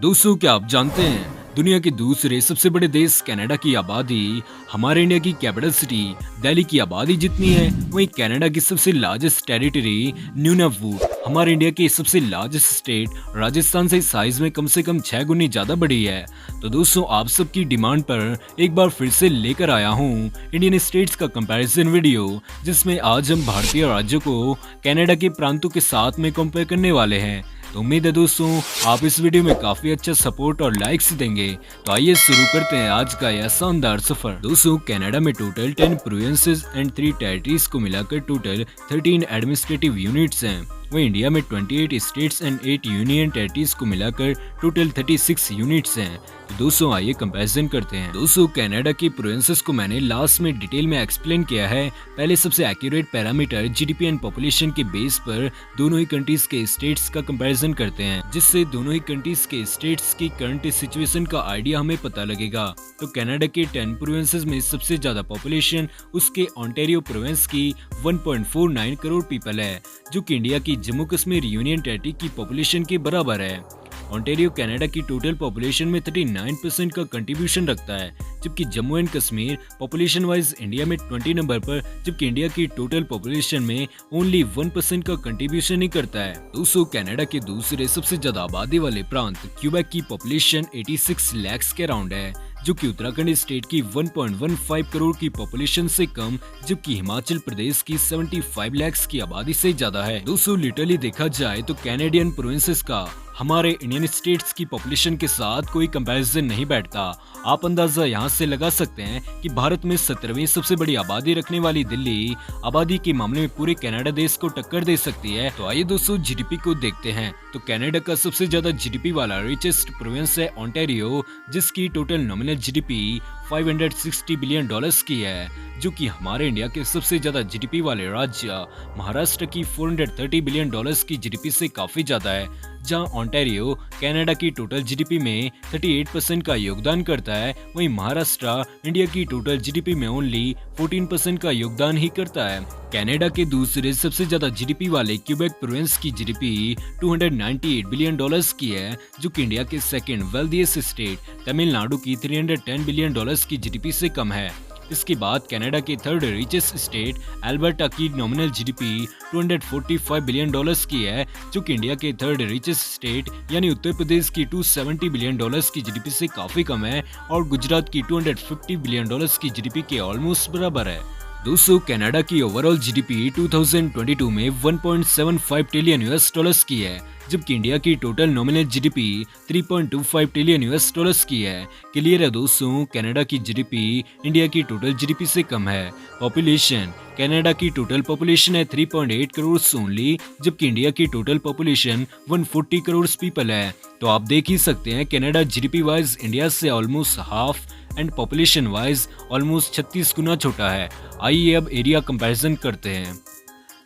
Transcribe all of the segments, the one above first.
दोस्तों, क्या आप जानते हैं दुनिया के दूसरे सबसे बड़े देश कनाडा की आबादी हमारे इंडिया की कैपिटल सिटी दिल्ली की आबादी जितनी है, वहीं कनाडा की सबसे लार्जेस्ट टेरिटरी न्यूनावूट हमारे इंडिया की सबसे लार्जेस्ट स्टेट राजस्थान से साइज में कम से कम 6 गुनी ज्यादा बड़ी है। तो दोस्तों, आप सबकी डिमांड पर एक बार फिर से लेकर आया हूँ इंडियन स्टेट्स का कंपैरिजन वीडियो, जिसमें आज हम भारतीय राज्यों को कनाडा के प्रांतों के साथ में कंपेयर करने वाले हैं। तो उम्मीद है दोस्तों, आप इस वीडियो में काफी अच्छा सपोर्ट और लाइक्स देंगे। तो आइए शुरू करते हैं आज का यह शानदार सफर। दोस्तों, कनाडा में टोटल 10 प्रोविंसेस एंड 3 टेरिटरीज को मिलाकर टोटल 13 एडमिनिस्ट्रेटिव यूनिट्स हैं। वहीं इंडिया में 28 स्टेट्स एंड 8 यूनियन टेरिटरीज को मिलाकर टोटल 36 यूनिट्स हैं। तो दोस्तों, आइए कंपैरिजन करते हैं। दोस्तों, कनाडा की प्रोविंसेस को मैंने लास्ट में डिटेल में एक्सप्लेन किया है। पहले सबसे accurate parameter GDP and population के बेस पर दोनों ही कंट्रीज के स्टेट्स का कंपैरिजन करते हैं, जिससे दोनों ही कंट्रीज के स्टेट्स की करंट सिचुएशन का आइडिया हमें पता लगेगा। तो कनाडा के 10 प्रोविंसेस में सबसे ज्यादा पॉपुलेशन उसके ओंटारियो प्रोविंस की 1.49 करोड़ पीपल है, जो कि इंडिया की जम्मू कश्मीर यूनियन टेरिटरी की पॉपुलेशन के बराबर है। ओंटारियो कनाडा की टोटल पॉपुलेशन में 39% का कंट्रीब्यूशन रखता है, जबकि Jammu and Kashmir population wise India में 20 नंबर पर, जबकि इंडिया की टोटल पॉपुलेशन में ओनली 1% का कंट्रीब्यूशन ही करता है। दोस्तों, कनाडा के दूसरे सबसे ज्यादा आबादी वाले प्रांत क्यूबेक की पॉपुलेशन 86 लाख के अराउंड है, जो कि उत्तराखंड स्टेट की 1.15 करोड़ की पॉपुलेशन से कम, जबकि हिमाचल प्रदेश की 75 लाख की आबादी से ज्यादा है। दोस्तों, लिटरली देखा जाए तो कैनेडियन प्रोविंसेस का हमारे इंडियन स्टेट्स की पॉपुलेशन के साथ कोई कंपैरिजन नहीं बैठता। आप अंदाजा यहाँ से लगा सकते हैं कि भारत में 17वीं सबसे बड़ी आबादी रखने वाली दिल्ली आबादी के मामले में पूरे कनाडा देश को टक्कर दे सकती है। तो आइए दोस्तों, जीडीपी को देखते हैं। तो कनाडा का सबसे ज्यादा जीडीपी वाला रिचेस्ट प्रोविंस है ओंटारियो, जिसकी टोटल नॉमिनल जीडीपी $560 बिलियन की है, जो कि हमारे इंडिया के सबसे ज्यादा जीडीपी वाले राज्य महाराष्ट्र की $430 बिलियन की जीडीपी से काफी ज्यादा है, जहां ओंटारियो कनाडा की टोटल जीडीपी में 38% का योगदान करता है। वहीं महाराष्ट्र इंडिया की टोटल जीडीपी में ओनली 14% का योगदान ही करता है। कनाडा के दूसरे सबसे ज्यादा जीडीपी वाले क्यूबेक प्रोविंस की जीडीपी $298 बिलियन की है, जो कि इंडिया के सेकंड वेल्थिएस्ट स्टेट तमिलनाडु की $310 बिलियन की जीडीपी से कम है। इसके बाद कनाडा के थर्ड रिचेस्ट स्टेट अल्बर्टा की नॉमिनल जीडीपी $245 बिलियन की है, जो कि इंडिया के थर्ड रिचेस्ट स्टेट यानी उत्तर प्रदेश की $270 बिलियन की जीडीपी से काफी कम है, और गुजरात की $250 बिलियन की जीडीपी के ऑलमोस्ट बराबर है। दोस्तों, कनाडा की ओवरऑल जीडीपी 2022 में 1.75 ट्रिलियन US की है, जबकि इंडिया की total nominal GDP 3.25 trillion US की है। क्लियर है दोस्तों, कनाडा की जीडीपी इंडिया की टोटल जीडीपी से कम है। पॉपुलेशन कनाडा की टोटल पॉपुलेशन है 3.8 करोड़ ओनली, जबकि इंडिया की टोटल पॉपुलेशन 140 करोड़ पीपल है। तो आप देख ही सकते हैं, कनाडा जीडीपी वाइज इंडिया से almost half and population wise almost 36 गुना छोटा है। आइए अब एरिया कंपैरिजन करते हैं।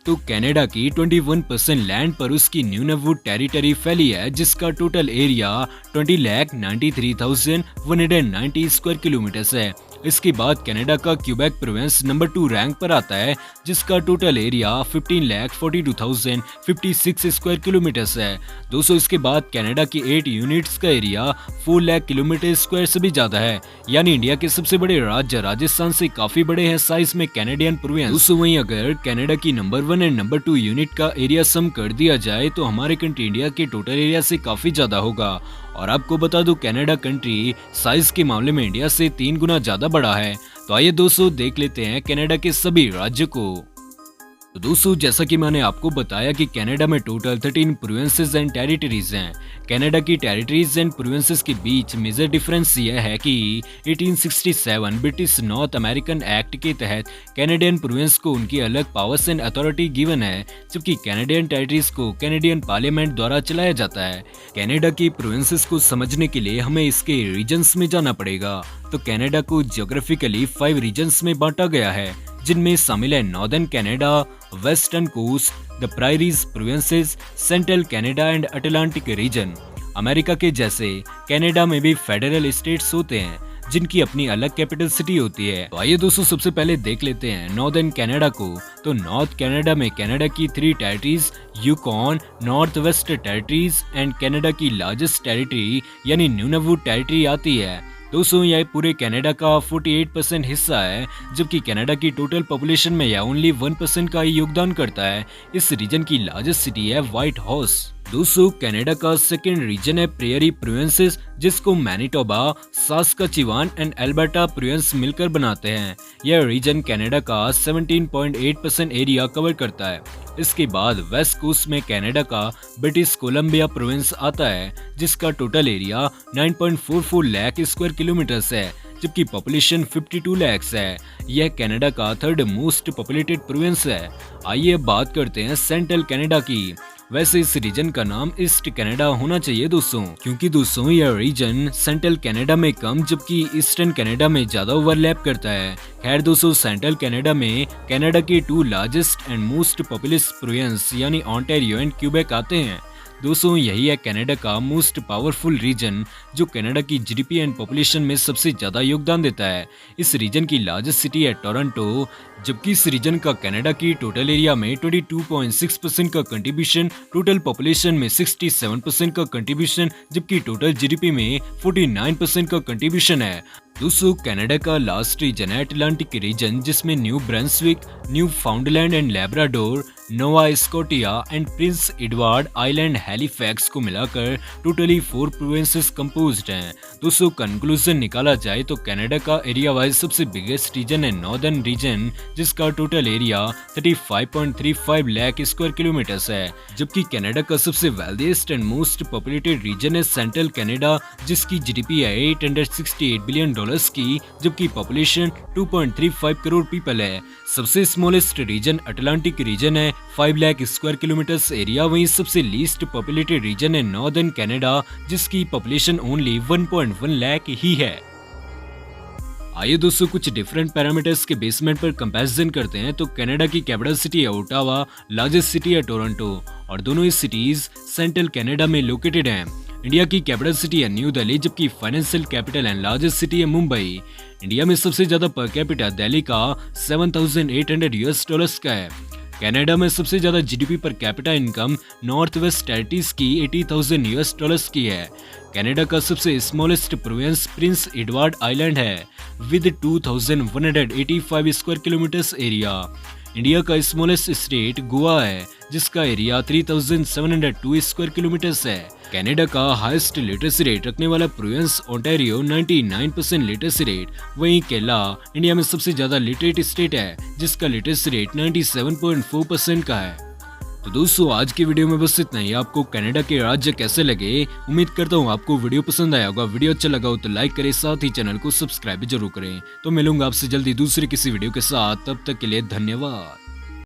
तो कनाडा की 21% लैंड पर उसकी न्यूनावूट टेरिटरी फैली है, जिसका टोटल एरिया 20,93,190 स्क्वायर किलोमीटर है। इसके बाद कनाडा का क्यूबेक प्रोविंस नंबर 2 रैंक पर आता है, जिसका टोटल एरिया 15,42,056 स्क्वायर किलोमीटर है। दोस्तों, इसके बाद कनाडा की 8 यूनिट्स का एरिया 4 लाख किलोमीटर स्क्वायर से भी ज्यादा है, यानी इंडिया के सबसे बड़े राज्य राजस्थान से काफी बड़े हैं साइज में कैनेडियन प्रोविंस। दोस्तों, वहीं अगर कनाडा की नंबर 1 एंड नंबर 2 यूनिट का एरिया सम कर दिया जाए तो हमारे कंट्री इंडिया के टोटल एरिया से काफी ज्यादा होगा। और आपको बता दूं, कनाडा कंट्री साइज के मामले में इंडिया से 3 गुना ज्यादा बड़ा है। तो आइए दोस्तों, देख लेते हैं कनाडा के सभी राज्यों को। तो दोस्तों, जैसा कि मैंने आपको बताया कि कनाडा में टोटल 13 प्रोविंसेस एंड टेरिटरीज हैं। कनाडा की टेरिटरीज एंड प्रोविंसेस के बीच मेजर डिफरेंस यह है कि 1867 ब्रिटिश नॉर्थ अमेरिकन एक्ट के तहत कैनेडियन प्रोविंस को उनकी अलग पावर्स एंड अथॉरिटी गिवन है, जबकि कैनेडियन टेरिटरीज को कैनेडियन पार्लियामेंट द्वारा चलाया जाता है। कनाडा की प्रोविंसेस को समझने के लिए हमें इसके रीजन्स में जाना पड़ेगा। तो कनाडा को जियोग्राफिकली 5 रीजन्स में बांटा गया है, जिनमें शामिल है northern Canada, western coast, the prairies provinces, central Canada and Atlantic region. America के जैसे कनाडा में भी फेडरल स्टेट्स होते हैं, जिनकी अपनी अलग कैपिटल सिटी होती है। तो आइए दोस्तों सबसे पहले देख लेते हैं नॉर्दर्न कनाडा को। तो नॉर्थ कनाडा में कनाडा की 3 territories Yukon, north waste territories and Canada की लार्जेस्ट टेरिटरी यानी न्यूनावुट टेरिटरी आती है। दोस्तों यह पूरे कनाडा का 48% हिस्सा है, जबकि कनाडा की टोटल पॉपुलेशन में यह ओनली 1% का ही योगदान करता है। इस रीजन की लार्जेस्ट सिटी है व्हाइट हाउस। दोस्तों कनाडा का सेकेंड रीजन है प्रेयरी प्रोविंसेस, जिसको मैनिटोबा, सास्काचिवान एंड एल्बर्टा प्रोविंस मिलकर बनाते हैं। यह रीजन कनाडा का 17.8% एरिया कवर करता है। इसके बाद वेस्ट कोस्ट में कनाडा का ब्रिटिश कोलंबिया प्रोविंस आता है, जिसका total area 9.44 lakh square kilometres है, जबकि पॉपुलेशन 52 लाख है। यह कनाडा का थर्ड मोस्ट पॉपुलेटेड प्रोविंस है। आइए अब बात करते हैं सेंट्रल कनाडा की। वैसे इस रीजन का नाम ईस्ट कनाडा होना चाहिए दोस्तों, क्योंकि दोस्तों यह रीजन सेंट्रल कनाडा में कम जबकि ईस्टर्न कनाडा में ज्यादा ओवरलैप करता है। खैर दोस्तों सेंट्रल कनाडा में कनाडा के 2 largest and most populous province यानी ओंटारियो एंड क्यूबेक आते हैं। दोस्तों यही है कनाडा का मोस्ट पावरफुल रीजन, जो कनाडा की जीडीपी एंड पॉपुलेशन में सबसे ज्यादा योगदान देता है। इस रीजन की लार्जेस्ट सिटी है टोरंटो, जबकि इस रीजन का कनाडा की टोटल एरिया में 22.6% का कंट्रीब्यूशन, टोटल पॉपुलेशन में 67% का कंट्रीब्यूशन, जबकि टोटल जीडीपी में 49% का कंट्रीब्यूशन है। दोस्तों कनाडा का लास्ट रीजन है अटलांटिक रीजन, जिसमें new Brunswick, new फाउंडलैंड and Labrador, Nova Scotia and Prince Edward island Halifax को मिलाकर टोटली 4 प्रोविंसेस कंपोज्ड हैं। दोस्तों कंक्लूजन निकाला जाए तो कनाडा का एरिया वाइज सबसे बिगेस्ट रीजन है नॉर्दर्न रीजन, जिसका total area 35.35 lakh square kilometres है, जबकि कनाडा का सबसे wealthiest and most populated reason है सेंट्रल कनाडा, जिसकी जीडीपी है $868 बिलियन की, जबकि पॉपुलेशन 2.35 करोड़ पीपल है। सबसे स्मॉलेस्ट रीजन अटलांटिक रीजन है 5 लाख स्क्वायर किलोमीटर्स एरिया। वहीं सबसे लीस्ट पॉपुलेटेड रीजन है नॉर्दर्न कनाडा, जिसकी पॉपुलेशन ओनली 1.1 लाख ही है। आइए दोस्तों कुछ डिफरेंट पैरामीटर्स के बेसमेंट पर कंपैरिजन करते हैं। तो कनाडा की कैपिटल सिटी है ओटावा, लार्जेस्ट सिटी है टोरंटो, और दोनों ही सिटीज सेंट्रल कनाडा में लोकेटेड हैं। इंडिया की कैपिटल सिटी है न्यू दिल्ली, जबकि financial capital and largest city है मुंबई। इंडिया में सबसे ज्यादा पर कैपिटा दिल्ली का $7,800 का है। कनाडा में सबसे ज्यादा GDP per capita income North waste Territories की $80,000 की है। कनाडा का सबसे smallest province Prince Edward Island है with 2,185 square kilometres area. India का स्मॉलेस्ट स्टेट गोवा है, जिसका एरिया 3,702 स्क्वायर किलोमीटर्स है। कनाडा का हाईएस्ट लिटरेसी रेट रखने वाला प्रोविंस ओंटारियो 99% लिटरेसी रेट। वहीं केरला इंडिया में सबसे ज्यादा लिटरेट स्टेट है, जिसका लिटरेसी रेट 97.4% का है। तो दोस्तों आज की वीडियो में बस इतना ही। आपको कनाडा के राज्य कैसे लगे, उम्मीद करता हूँ आपको वीडियो पसंद आया होगा। वीडियो अच्छा लगा हो तो लाइक करें, साथ ही चैनल को सब्सक्राइब जरूर करें। तो मिलूंगा आपसे जल्दी दूसरी किसी वीडियो के साथ, तब तक के लिए धन्यवाद।